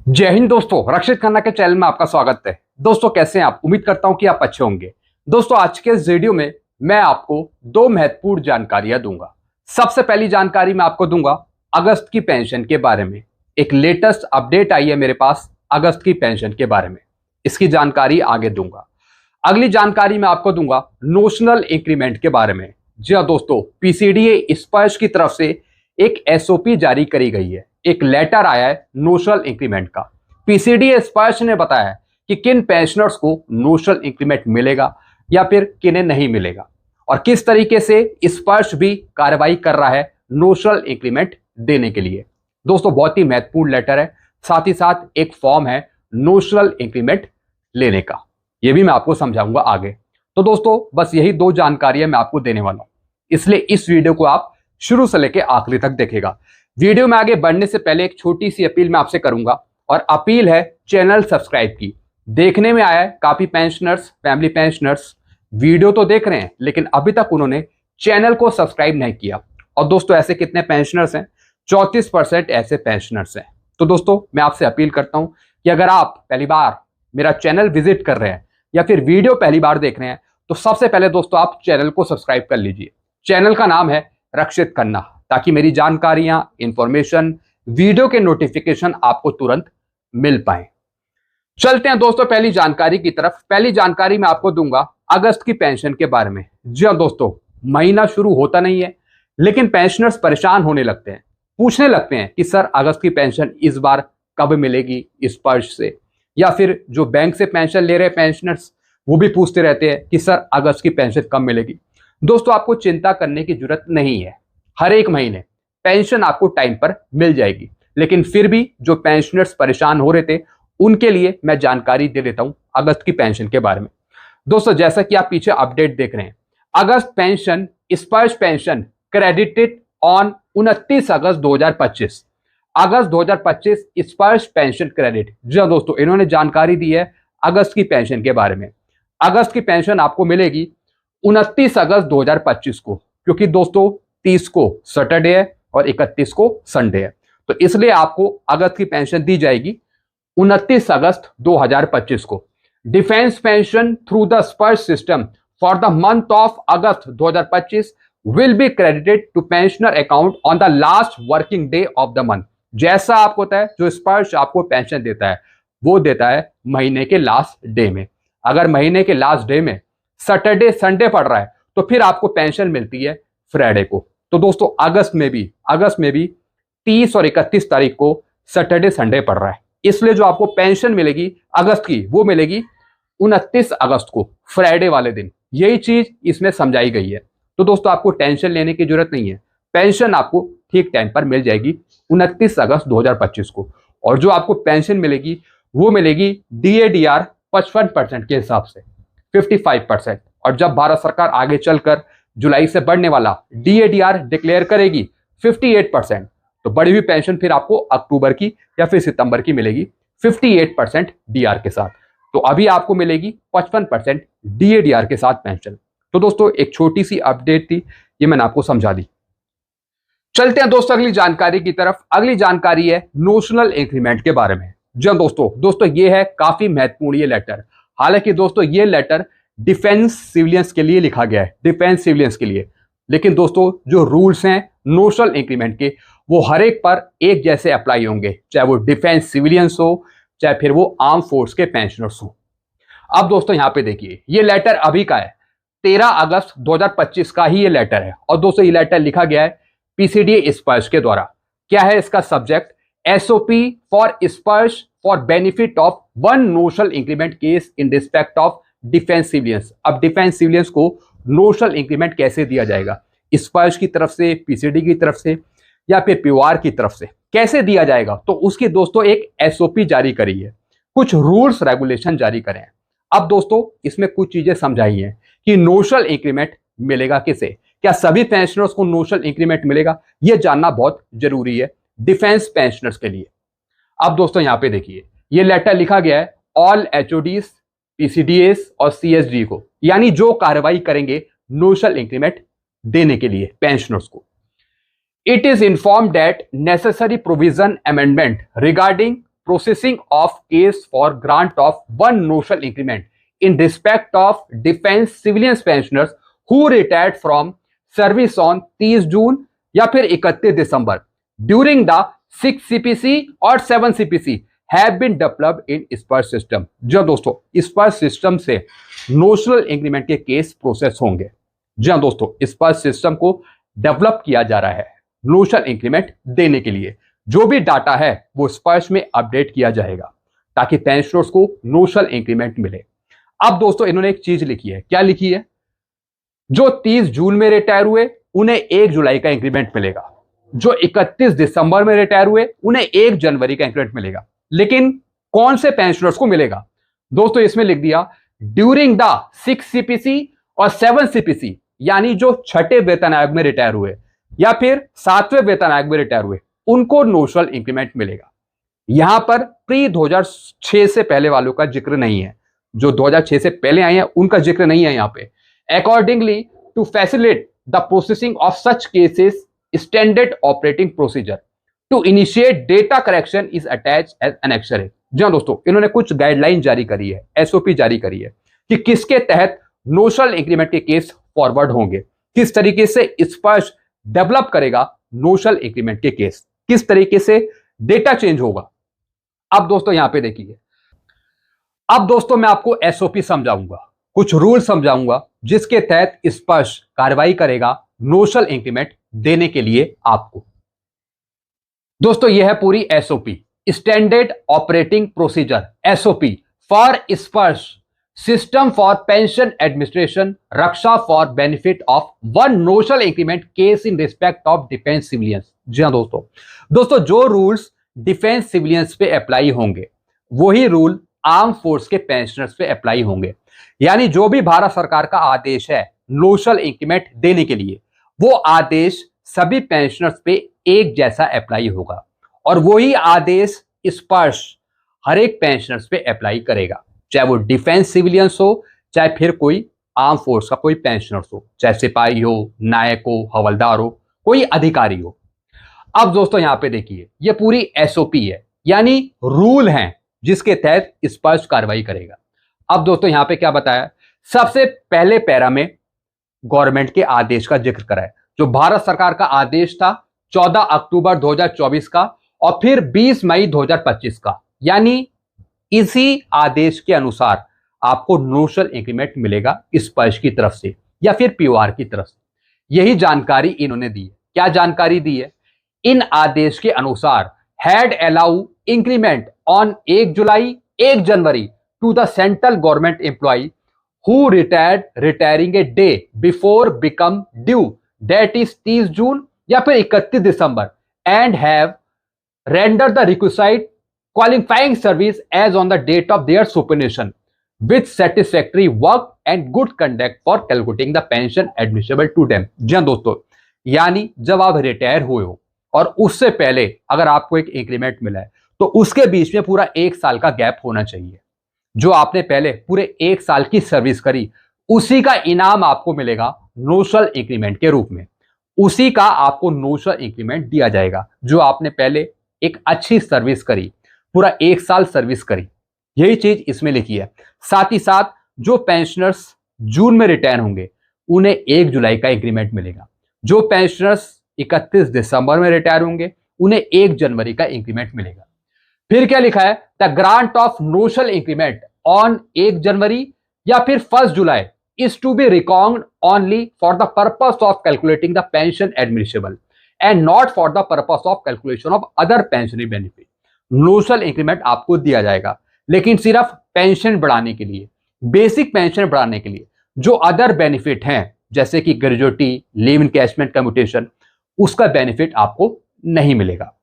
जय हिंद दोस्तों, रक्षित खन्ना के चैनल में आपका स्वागत है। दोस्तों कैसे हैं आप? उम्मीद करता हूं कि आप अच्छे होंगे। दोस्तों आज के इस वीडियो में मैं आपको दो महत्वपूर्ण जानकारियां दूंगा। सबसे पहली जानकारी मैं आपको दूंगा अगस्त की पेंशन के बारे में। एक लेटेस्ट अपडेट आई है मेरे पास अगस्त की पेंशन के बारे में, इसकी जानकारी आगे दूंगा। अगली जानकारी मैं आपको दूंगा नोशनल इंक्रीमेंट के बारे में। जी हाँ दोस्तों, पीसीडीए स्पर्श की तरफ से एक एसओपी जारी करी गई है, एक लेटर आया है नोशनल इंक्रीमेंट का। पीसीडीए स्पर्श ने बताया है कि किन पेंशनर्स को नोशनल इंक्रीमेंट मिलेगा या फिर किन्हें नहीं मिलेगा, और किस तरीके से स्पर्श भी कार्रवाई कर रहा है नोशनल इंक्रीमेंट देने के लिए। दोस्तों बहुत ही महत्वपूर्ण लेटर है, साथ ही साथ एक फॉर्म है नोशनल इंक्रीमेंट लेने का, यह भी मैं आपको समझाऊंगा आगे। तो दोस्तों बस यही दो जानकारियां मैं आपको देने वाला हूं, इसलिए इस वीडियो को आप शुरू से लेकर आखिरी तक देखेगा। वीडियो में आगे बढ़ने से पहले एक छोटी सी अपील मैं आपसे करूंगा, और अपील है चैनल सब्सक्राइब की। देखने में आया है काफी पेंशनर्स, फैमिली पेंशनर्स वीडियो तो देख रहे हैं लेकिन अभी तक उन्होंने चैनल को सब्सक्राइब नहीं किया। और दोस्तों ऐसे कितने पेंशनर्स हैं? 34% ऐसे पेंशनर्स हैं। तो दोस्तों मैं आपसे अपील करता हूं कि अगर आप पहली बार मेरा चैनल विजिट कर रहे हैं या फिर वीडियो पहली बार देख रहे हैं तो सबसे पहले दोस्तों आप चैनल को सब्सक्राइब कर लीजिए। चैनल का नाम है रक्षित खन्ना, ताकि मेरी जानकारियां, इंफॉर्मेशन, वीडियो के नोटिफिकेशन आपको तुरंत मिल पाए। चलते हैं दोस्तों पहली जानकारी की तरफ। पहली जानकारी मैं आपको दूंगा अगस्त की पेंशन के बारे में। जी हाँ दोस्तों, महीना शुरू होता नहीं है लेकिन पेंशनर्स परेशान होने लगते हैं, पूछने लगते हैं कि सर अगस्त की पेंशन इस बार कब मिलेगी स्पर्श से, या फिर जो बैंक से पेंशन ले रहे पेंशनर्स वो भी पूछते रहते हैं कि सर अगस्त की पेंशन कब मिलेगी। दोस्तों आपको चिंता करने की जरूरत नहीं है, हर एक महीने पेंशन आपको टाइम पर मिल जाएगी। लेकिन फिर भी जो पेंशनर्स परेशान हो रहे थे उनके लिए मैं जानकारी दे देता हूं अगस्त की पेंशन के बारे में। दोस्तों जैसा कि आप पीछे अपडेट देख रहे हैं, अगस्त पेंशन स्पर्श पेंशन क्रेडिटेड ऑन 29 अगस्त 2025। अगस्त 2025 स्पर्श पेंशन क्रेडिट। जी हाँ दोस्तों, इन्होंने जानकारी दी है अगस्त की पेंशन के बारे में। अगस्त की पेंशन आपको मिलेगी 29 अगस्त 2025 को, क्योंकि दोस्तों 30 को सैटरडे है और 31 को संडे है, तो इसलिए आपको अगस्त की पेंशन दी जाएगी 29 अगस्त 2025 को। Defence pension through the Sparsh system for the month of August 2025 will be credited to pensioner account on the last working day of the month. जैसा आपको होता है, जो स्पर्श आपको पेंशन देता है वो देता है महीने के लास्ट डे में। अगर महीने के लास्ट डे में सैटरडे संडे पड़ रहा है तो फिर आपको पेंशन मिलती है फ्राइडे को। तो दोस्तों अगस्त में भी 30 और 31 तारीख को सैटरडे संडे पड़ रहा है, इसलिए जो आपको पेंशन मिलेगी अगस्त की वो मिलेगी 29 अगस्त को, फ्राइडे वाले दिन। यही चीज इसमें समझाई गई है। तो दोस्तों आपको टेंशन लेने की जरूरत नहीं है, पेंशन आपको ठीक टाइम पर मिल जाएगी 29 अगस्त 2025 को। और जो आपको पेंशन मिलेगी वो मिलेगी DADR 55% के हिसाब से, 55%। और जब भारत सरकार आगे चलकर जुलाई से बढ़ने वाला DADR डिक्लेयर करेगी 58%, तो बढ़ी हुई पेंशन फिर आपको अक्टूबर की या फिर सितंबर की मिलेगी 58% DR के साथ। तो अभी आपको मिलेगी 55% DADR के साथ पेंशन। तो दोस्तों एक छोटी सी अपडेट थी, ये मैंने आपको समझा दी। चलते हैं दोस्तों अगली जानकारी की तरफ। अगली जानकारी है नोशनल इंक्रीमेंट के बारे में। जी हाँ दोस्तों ये है काफी महत्वपूर्ण ये लेटर। हालांकि दोस्तों ये लेटर डिफेंस सिविलियंस के लिए लिखा गया है, डिफेंस सिविलियंस के लिए, लेकिन दोस्तों जो रूल्स हैं नोशनल इंक्रीमेंट के वो हर एक पर एक जैसे अप्लाई होंगे, चाहे वो डिफेंस सिविलियंस हो चाहे फिर वो आर्म फोर्स के पेंशनर्स हो। अब दोस्तों यहां पे देखिए, ये लेटर अभी का है, 13 अगस्त 2025 का ही ये लेटर है। और दोस्तों ये लेटर लिखा गया है पीसीडीए स्पर्श के द्वारा। क्या है इसका सब्जेक्ट? SOP फॉर स्पर्श for benefit of one notional increment case in respect of defence civilians. अब डिफेंस सिविलियंस को नोशनल इंक्रीमेंट कैसे दिया जाएगा? स्पर्श की तरफ से, पीसीडी की तरफ से, या फिर POR की तरफ से कैसे दिया जाएगा? तो उसकी दोस्तों एक SOP जारी करी है, कुछ रूल्स रेगुलेशन जारी करे हैं। अब दोस्तों इसमें कुछ चीजें समझाई हैं कि नोशनल इंक्रीमेंट मिलेगा किसे, क्या सभी पेंशनर्स को नोशनल इंक्रीमेंट मिलेगा, यह जानना बहुत जरूरी है डिफेंस पेंशनर्स के लिए। अब दोस्तों यहां पे देखिए, ये लेटर लिखा गया है ऑल HODs, PCDAs और CSD को, यानी जो कार्रवाई करेंगे नोशनल इंक्रीमेंट देने के लिए पेंशनर्स को। It is informed that necessary provision amendment regarding processing of case for grant of 1 notional increment in respect of defence civilians pensioners who retired from service on 30 June या फिर 31 दिसंबर during the 6 CPC और 7 CPC have been developed in Sparsh system. जो दोस्तों Sparsh system से notional increment के case process होंगे। जी हाँ दोस्तों, स्पर्श सिस्टम को डेवलप किया जा रहा है नोशनल इंक्रीमेंट देने के लिए। जो भी डाटा है वो स्पर्श में अपडेट किया जाएगा ताकि पेंशनर्स को नोशनल इंक्रीमेंट मिले। अब दोस्तों इन्होंने एक चीज लिखी है, क्या लिखी है? जो 30 जून में रिटायर हुए उन्हें 1 जुलाई का इंक्रीमेंट मिलेगा, जो 31 दिसंबर में रिटायर हुए उन्हें 1 जनवरी का इंक्रीमेंट मिलेगा। लेकिन कौन से पेंशनर्स को मिलेगा? दोस्तों इसमें लिख दिया ड्यूरिंग द 6 CPC और 7 CPC, यानी जो छठे वेतन आयोग में रिटायर हुए या फिर 7वें वेतन आयोग में रिटायर हुए उनको नोशनल इंक्रीमेंट मिलेगा। यहां पर प्री 2006 से पहले वालों का जिक्र नहीं है, जो 2006 से पहले आए हैं उनका जिक्र नहीं है यहां पे। Accordingly to facilitate the processing of such cases standard operating procedure to initiate data correction is attach as annexure है। जी हाँ दोस्तों, इन्होंने कुछ गाइडलाइन जारी करी है, SOP जारी करी है कि किसके तहत नोशनल इंक्रीमेंट के केस फॉरवर्ड होंगे, किस तरीके से स्पर्श डेवलप करेगा नोशनल इंक्रीमेंट के केस, किस तरीके से डेटा चेंज होगा। अब दोस्तों यहां पे देखिए, अब दोस्तों मैं आपको SOP समझाऊंगा, कुछ रूल समझाऊंगा जिसके तहत स्पर्श कार्रवाई करेगा नोशनल इंक्रीमेंट देने के लिए आपको। दोस्तों यह है पूरी SOP, standard operating procedure SOP for Sparsh system for pension administration Raksha for benefit of 1 notional increment case in respect of defence civilians. जी हाँ दोस्तों जो रूल्स डिफेंस सिविलियंस पे अप्लाई होंगे वही रूल आर्म फोर्स के पेंशनर्स पे अप्लाई होंगे। यानी जो भी भारत सरकार का आदेश है नोशनल इंक्रीमेंट देने के लिए, वो आदेश सभी पेंशनर्स पे एक जैसा अप्लाई होगा और वही आदेश स्पर्श हर एक पेंशनर्स पे अप्लाई करेगा, चाहे वो डिफेंस सिविलियंस हो, चाहे फिर कोई आर्म फोर्स का कोई पेंशनर्स हो, चाहे सिपाही हो, नायक हो, हवलदार हो, कोई अधिकारी हो। अब दोस्तों यहां पे देखिए, ये पूरी SOP है, यानी रूल हैं जिसके तहत स्पर्श कार्रवाई करेगा। अब दोस्तों यहां पे क्या बताया, सबसे पहले पैरा में गवर्नमेंट के आदेश का जिक्र करा है, जो भारत सरकार का आदेश था 14 अक्टूबर 2024 का और फिर 20 मई 2025 का। यानी इसी आदेश के अनुसार आपको नोशनल इंक्रीमेंट मिलेगा स्पर्श की तरफ से या फिर POR की तरफ से। यही जानकारी इन्होंने दी है। क्या जानकारी दी है? इन आदेश के अनुसार had allow increment on 1 July 1 January to the central government employee who retiring a day before become due, that is 30 June या फिर 31 December and have render the requisite qualifying service as on the date of their superannuation with satisfactory work and good conduct for calculating the pension admissible to them। जी हाँ दोस्तों, यानी जब आप retire हुए हो और उससे पहले अगर आपको एक इंक्रीमेंट मिला है तो उसके बीच में पूरा 1 साल का गैप होना चाहिए। जो आपने पहले पूरे 1 साल की सर्विस करी उसी का इनाम आपको मिलेगा नोशनल इंक्रीमेंट के रूप में, उसी का आपको नोशनल इंक्रीमेंट दिया जाएगा जो आपने पहले एक अच्छी सर्विस करी, पूरा 1 साल सर्विस करी। यही चीज इसमें लिखी है। साथ ही साथ जो पेंशनर्स जून में रिटायर होंगे उन्हें 1 जुलाई का इंक्रीमेंट मिलेगा, जो पेंशनर्स 31 दिसंबर में रिटायर होंगे उन्हें 1 जनवरी का इंक्रीमेंट मिलेगा। फिर क्या लिखा है, the grant of notional increment on 1 जनवरी या फिर 1 जुलाई is to be reckoned only for the purpose of calculating the pension admissible and not for the purpose of calculation of other pensionary benefit। Notional increment आपको दिया जाएगा लेकिन सिर्फ pension बढ़ाने के लिए, बेसिक पेंशन बढ़ाने के लिए। जो अदर बेनिफिट हैं जैसे कि ग्रेजुएटी, लीव इनकैशमेंट, कम्यूटेशन, उसका बेनिफिट आपको नहीं मिलेगा।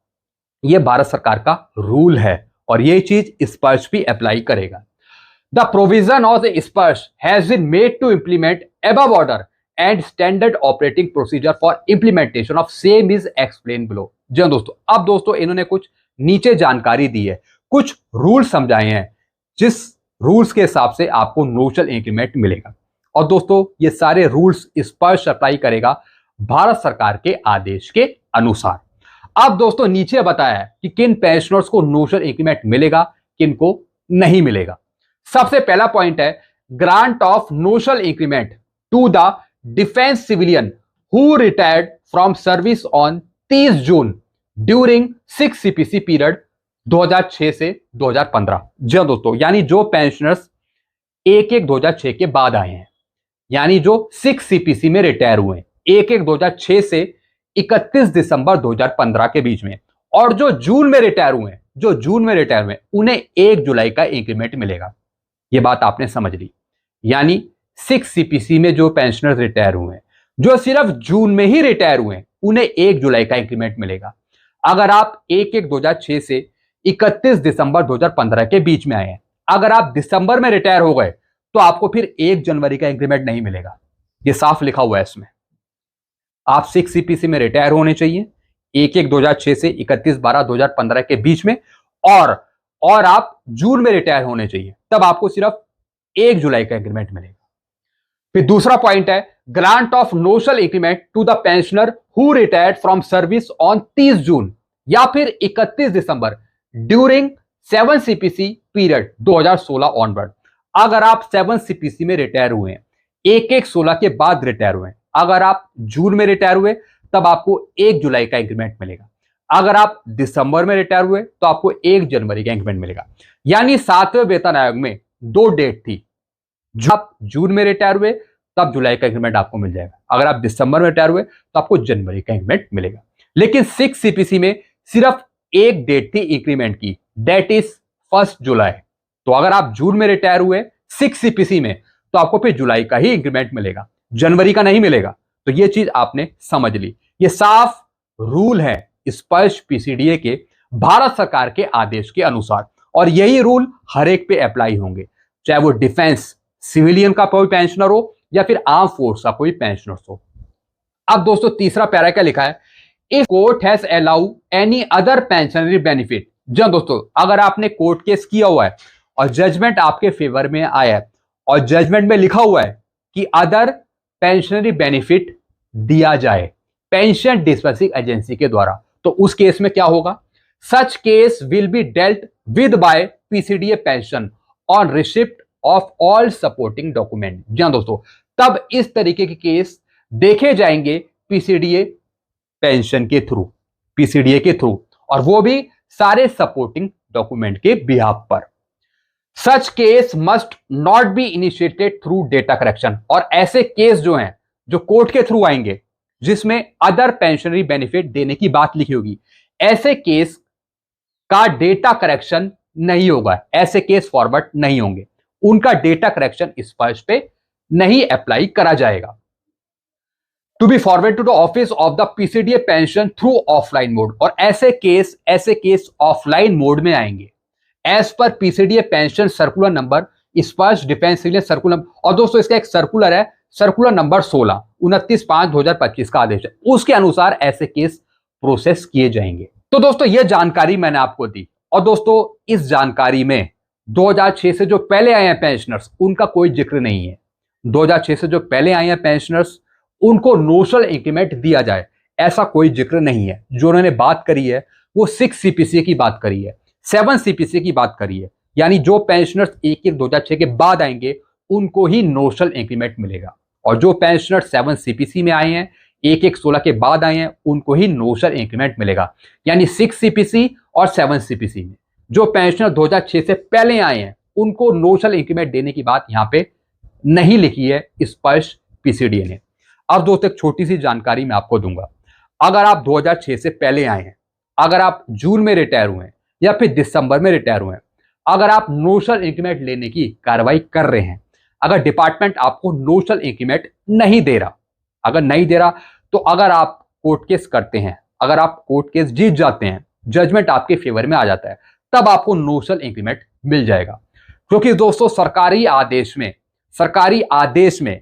यह भारत सरकार का रूल है और यह चीज स्पर्श भी अप्लाई करेगा। The provision of the SPERS has been made to implement above order and standard operating procedure for implementation of same is explained below। जी हाँ दोस्तों, अब दोस्तों इन्होंने कुछ नीचे जानकारी दी है, कुछ रूल समझाए हैं जिस रूल्स के हिसाब से आपको नोशनल इंक्रीमेंट मिलेगा। और दोस्तों ये सारे रूल्स स्पर्श अप्लाई करेगा भारत सरकार के आदेश के अनुसार। अब दोस्तों नीचे बताया है कि किन पेंशनर्स को नोशनल इंक्रीमेंट मिलेगा, किन को नहीं मिलेगा। सबसे पहला पॉइंट है grant of notional increment to the defence civilian who retired from service on 30 June during 6 CPC period 2006 से 2015। जी हाँ दोस्तों, यानी जो पेंशनर्स 1/1/2006 के बाद आए हैं, यानी जो 6 सीपीसी में रिटायर हुए हैं 1/1/2006 से 31 दिसंबर 2015 के बीच में, और जो जून में रिटायर हुए हैं उन्हें 1 जुलाई का इंक्रीमेंट मिलेगा। यह बात आपने समझ ली। यानी 6 सीपीसी में जो पेंशनर्स रिटायर हुए हैं, जो सिर्फ जून में ही रिटायर हुए हैं, उन्हें 1 जुलाई का इंक्रीमेंट मिलेगा। अगर आप 1/1/2006 से 31 दिसंबर 2015 के बीच में आए हैं, अगर आप दिसंबर में रिटायर हो गए तो आपको फिर 1 जनवरी का इंक्रीमेंट नहीं मिलेगा। यह साफ लिखा हुआ है इसमें। आप 6 सीपीसी में रिटायर होने चाहिए 1/1/2006 से 31/12/2015 के बीच में, और आप जून में रिटायर होने चाहिए, तब आपको सिर्फ 1 जुलाई का इंक्रीमेंट मिलेगा। फिर दूसरा पॉइंट है grant of notional increment to the pensioner who retired from service on 30 June या फिर 31 दिसंबर ड्यूरिंग 7 सीपीसी पीरियड 2016 ऑनवर्ड। अगर आप 7 सीपीसी में रिटायर हुए हैं, 1/1/16 के बाद रिटायर हुए हैं, अगर आप जून में रिटायर हुए तब आपको 1 जुलाई का इंक्रीमेंट मिलेगा। अगर आप दिसंबर में रिटायर हुए तो आपको 1 जनवरी का इंक्रीमेंट मिलेगा। यानी 7वें वेतन आयोग में 2 डेट थी। जब आप जून में रिटायर हुए तब जुलाई का इंक्रीमेंट आपको मिल जाएगा, अगर आप दिसंबर में रिटायर हुए तो आपको जनवरी का इंक्रीमेंट मिलेगा। लेकिन 6 सीपीसी में सिर्फ एक डेट थी इंक्रीमेंट की, दैट इज 1 जुलाई। तो अगर आप जून में रिटायर हुए 6 सीपीसी में तो आपको फिर जुलाई का ही इंक्रीमेंट मिलेगा, जनवरी का नहीं मिलेगा। तो यह चीज आपने समझ ली। यह साफ रूल है स्पष्ट पीसीडीए के भारत सरकार के आदेश के अनुसार, और यही रूल हर एक पे अप्लाई होंगे, चाहे वो डिफेंस सिविलियन का कोई पेंशनर हो या फिर आर्म फोर्स का कोई पेंशनर हो। अब दोस्तों तीसरा पैरा क्या लिखा है, if court has allow any other pensionary benefit. जी दोस्तों, अगर आपने कोर्ट केस किया हुआ है और जजमेंट आपके फेवर में आया है और जजमेंट में लिखा हुआ है कि अदर पेंशनरी बेनिफिट दिया जाए पेंशन डिस्बर्सिंग एजेंसी के द्वारा, तो उस केस में क्या होगा, such case will be dealt with by PCDA pension on receipt of all supporting document. जी हाँ दोस्तों, तब इस तरीके के केस देखे जाएंगे पीसीडीए पेंशन के थ्रू, पीसीडीए के थ्रू, और वो भी सारे सपोर्टिंग डॉक्यूमेंट के बिहाफ पर। Such case must not be initiated through data correction, और ऐसे केस जो हैं जो कोर्ट के थ्रू आएंगे जिसमें अदर पेंशनरी बेनिफिट देने की बात लिखी होगी, ऐसे केस का डेटा करेक्शन नहीं होगा, ऐसे केस फॉरवर्ड नहीं होंगे, उनका डेटा करेक्शन स्पष्ट पे नहीं अप्लाई करा जाएगा। To be forward to the office of the PCDA pension through offline mode, और ऐसे केस ऑफलाइन मोड में आएंगे as per PCDA pension circular number स्पष्ट डिफेंस सिविलियन सर्कुलर। और दोस्तों इसका एक सर्कुलर है, सर्कुलर नंबर 16 29/5/2025 का आदेश है, उसके अनुसार ऐसे केस प्रोसेस किए जाएंगे। तो दोस्तों यह जानकारी मैंने आपको दी, और दोस्तों इस जानकारी में 2006 से जो पहले आए हैं पेंशनर्स उनका कोई जिक्र नहीं है। 2006 से जो पहले आए हैं पेंशनर्स उनको नोशनल इंक्रीमेंट दिया जाए ऐसा कोई जिक्र नहीं है। जो उन्होंने बात करी है वो 6 सीपीसी की बात करी है, 7 सीपीसी की बात करी है, यानी जो पेंशनर्स 1/1/2006 के बाद आएंगे उनको ही नोशनल इंक्रीमेंट मिलेगा, और जो पेंशनर 7 सीपीसी में आए हैं 1/1/16 के बाद आए हैं उनको ही नोशनल इंक्रीमेंट मिलेगा। यानी 6 सीपीसी और 7 सीपीसी में जो पेंशनर 2006 से पहले आए हैं उनको नोशनल इंक्रीमेंट देने की बात यहां पे नहीं लिखी है स्पष्ट पीसीडीए ने। अब दोस्तों एक छोटी सी जानकारी मैं आपको दूंगा, अगर आप 2006 से पहले आए हैं, अगर आप जून में रिटायर हुए हैं या फिर दिसंबर में रिटायर हुए हैं, अगर आप नोशनल इंक्रीमेंट लेने की कार्रवाई कर रहे हैं, अगर डिपार्टमेंट आपको नोशनल इंक्रीमेंट नहीं दे रहा, अगर नहीं दे रहा, तो अगर आप कोर्ट केस करते हैं, अगर आप कोर्ट केस जीत जाते हैं, जजमेंट आपके फेवर में आ जाता है, तब आपको नोशनल इंक्रीमेंट मिल जाएगा। क्योंकि दोस्तों सरकारी आदेश में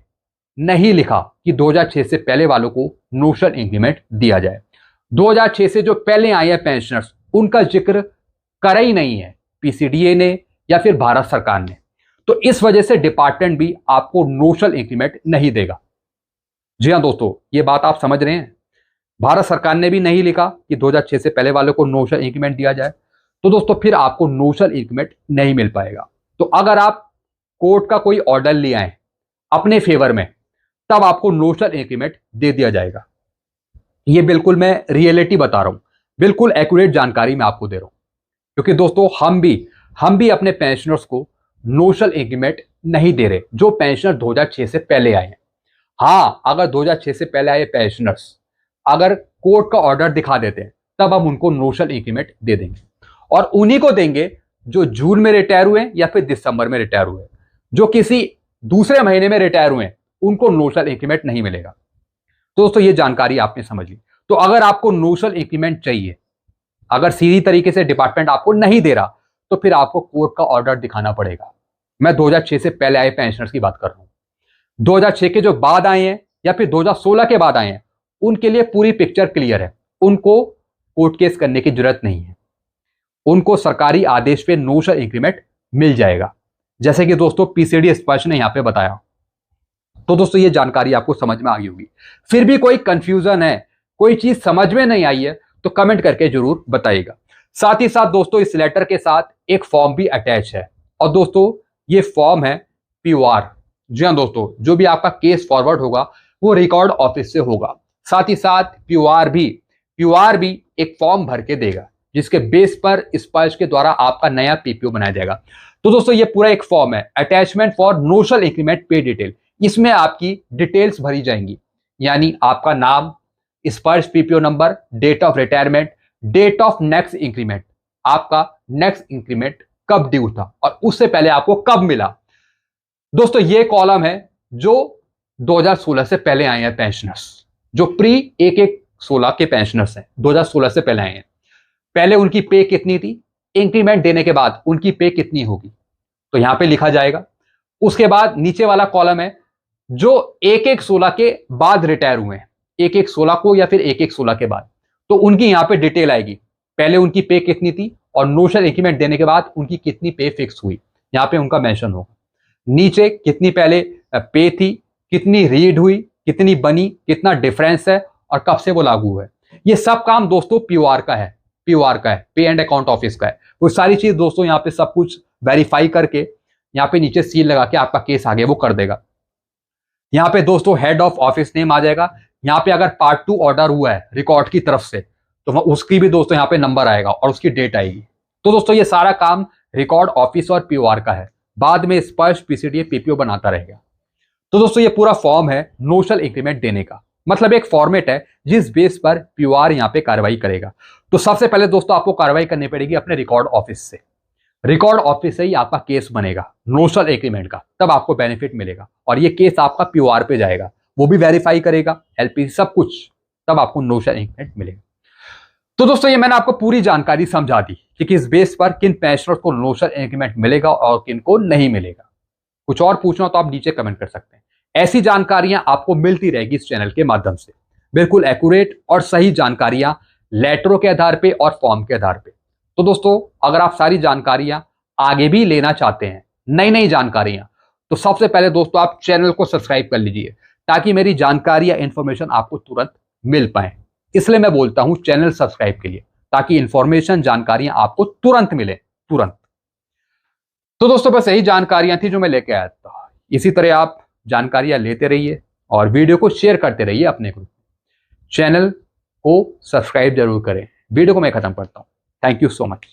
नहीं लिखा कि 2006 से पहले वालों को नोशनल इंक्रीमेंट दिया जाए। 2006 से जो पहले आए हैं पेंशनर्स उनका जिक्र करा ही नहीं है पीसीडीए ने या फिर भारत सरकार ने, तो इस वजह से डिपार्टमेंट भी आपको नोशनल इंक्रीमेंट नहीं देगा। जी हां दोस्तों, ये बात आप समझ रहे हैं। भारत सरकार ने भी नहीं लिखा कि 2006 से पहले वालों को नोशनल इंक्रीमेंट दिया जाए, तो दोस्तों फिर आपको नोशनल इंक्रीमेंट नहीं मिल पाएगा। तो अगर आप कोर्ट का कोई ऑर्डर ले आए अपने फेवर में, तब आपको नोशनल इंक्रीमेंट दे दिया जाएगा। ये बिल्कुल मैं रियलिटी बता रहा हूं, बिल्कुल एक्यूरेट जानकारी मैं आपको दे रहा हूं, क्योंकि दोस्तों हम भी अपने पेंशनर्स को नोशनल इंक्रीमेंट नहीं दे रहे जो पेंशनर 2006 से पहले आए हैं। हां, अगर 2006 से पहले आए पेंशनर्स अगर कोर्ट का ऑर्डर दिखा देते हैं, तब हम उनको नोशनल इंक्रीमेंट दे देंगे, और उन्हीं को देंगे जो जून में रिटायर हुए या फिर दिसंबर में रिटायर हुए। जो किसी दूसरे महीने में रिटायर हुए उनको नोशनल इंक्रीमेंट नहीं मिलेगा। तो दोस्तों ये जानकारी आपने समझ ली। तो अगर आपको नोशनल इंक्रीमेंट चाहिए, अगर सीधी तरीके से डिपार्टमेंट आपको नहीं दे रहा, तो फिर आपको कोर्ट का ऑर्डर दिखाना पड़ेगा। मैं 2006 से पहले आए पेंशनर्स की बात कर रहा हूं। 2006 के जो बाद आए हैं या फिर 2016 के बाद आए हैं, उनके लिए पूरी पिक्चर क्लियर है, उनको कोर्ट केस करने की जरूरत नहीं है, उनको सरकारी आदेश पे नोशनल इंक्रीमेंट मिल जाएगा, जैसे कि दोस्तों पीसीडी स्पष्ट ने यहां पे बताया। तो दोस्तों ये जानकारी आपको समझ में आ गई होगी। फिर भी कोई कंफ्यूजन है, कोई चीज समझ में नहीं आई है, तो कमेंट करके जरूर बताइएगा। साथ ही साथ दोस्तों इस लेटर के साथ एक फॉर्म भी अटैच है, और दोस्तों ये फॉर्म है पीओआर। जी हाँ दोस्तों, जो भी आपका केस फॉरवर्ड होगा वो रिकॉर्ड ऑफिस से होगा। साथ ही साथ पीओआर भी एक फॉर्म भर के देगा, जिसके बेस पर स्पर्श के द्वारा आपका नया पीपीओ बनाया जाएगा। तो दोस्तों ये पूरा एक फॉर्म है, attachment for notional increment pay detail. इसमें आपकी डिटेल्स भरी जाएंगी, यानी आपका नाम, Sparsh PPO number, date of retirement, date of next increment, आपका नेक्स्ट इंक्रीमेंट कब ड्यू था और उससे पहले आपको कब मिला। दोस्तों ये कॉलम है जो 2016 से पहले आए हैं पेंशनर्स, जो प्री 1116 के पेंशनर्स हैं, 2016 से पहले आए हैं। पहले उनकी पे कितनी थी, इंक्रीमेंट देने के बाद उनकी पे कितनी होगी, तो यहां पे लिखा जाएगा। उसके बाद नीचे वाला कॉलम है जो 1116 के बाद रिटायर हुए हैं, 1116 को या फिर 1116 के बाद, तो उनकी यहां पे डिटेल आएगी, पहले उनकी पे कितनी थी और नोशनल इंक्रीमेंट देने के बाद उनकी कितनी पे फिक्स हुई, यहां पे उनका मेंशन होगा। नीचे कितनी पहले पे थी, कितनी रीड हुई, कितनी बनी, कितना डिफरेंस है और कब से वो लागू है। ये सब काम दोस्तों पीओआर का है, पे एंड अकाउंट ऑफिस का है। वो सारी चीज दोस्तों यहाँ पे सब कुछ वेरीफाई करके यहाँ पे नीचे सील लगा के आपका केस आगे वो कर देगा। यहाँ पे दोस्तों हेड ऑफ ऑफिस नेम आ जाएगा। यहाँ पे अगर पार्ट 2 ऑर्डर हुआ है रिकॉर्ड की तरफ से, तो उसकी भी दोस्तों यहाँ पे नंबर आएगा और उसकी डेट आएगी। तो दोस्तों ये सारा काम रिकॉर्ड ऑफिस और पीओआर का है, बाद में स्पर्श पीसीडी पीपीओ बनाता रहेगा। तो दोस्तों ये पूरा फॉर्म है नोशनल इंक्रीमेंट देने का, मतलब एक फॉर्मेट है जिस बेस पर पीओआर यहाँ पे कार्रवाई करेगा। तो सबसे पहले दोस्तों आपको कार्रवाई करनी पड़ेगी अपने रिकॉर्ड ऑफिस से। रिकॉर्ड ऑफिस से ही आपका केस बनेगा नोशनल इंक्रीमेंट का, तब आपको बेनिफिट मिलेगा और ये केस आपका पीओआर पे जाएगा, वो भी वेरीफाई करेगा, एलपीसी सब कुछ, तब आपको नोशनल इंक्रीमेंट मिलेगा। तो दोस्तों ये मैंने आपको पूरी जानकारी समझा दी कि किस बेस पर किन पेंशनर्स को नोशनल इंक्रीमेंट मिलेगा और किन को नहीं मिलेगा। कुछ और पूछना हो तो आप नीचे कमेंट कर सकते हैं। ऐसी जानकारियां आपको मिलती रहेगी इस चैनल के माध्यम से, बिल्कुल एक्यूरेट और सही जानकारियां लेटरों के आधार पे और फॉर्म के आधार पे। तो दोस्तों अगर आप सारी जानकारियां आगे भी लेना चाहते हैं, नई नई जानकारियां, तो सबसे पहले दोस्तों आप चैनल को सब्सक्राइब कर लीजिए, ताकि मेरी जानकारी या इंफॉर्मेशन आपको तुरंत मिल पाए। इसलिए मैं बोलता हूं चैनल सब्सक्राइब के लिए, ताकि इंफॉर्मेशन जानकारियां आपको तुरंत मिले, तुरंत। तो दोस्तों बस यही जानकारियां थी जो मैं लेके आया था। इसी तरह आप जानकारियां लेते रहिए और वीडियो को शेयर करते रहिए अपने ग्रुप में। चैनल को सब्सक्राइब जरूर करें। वीडियो को मैं खत्म करता हूं। Thank you so much.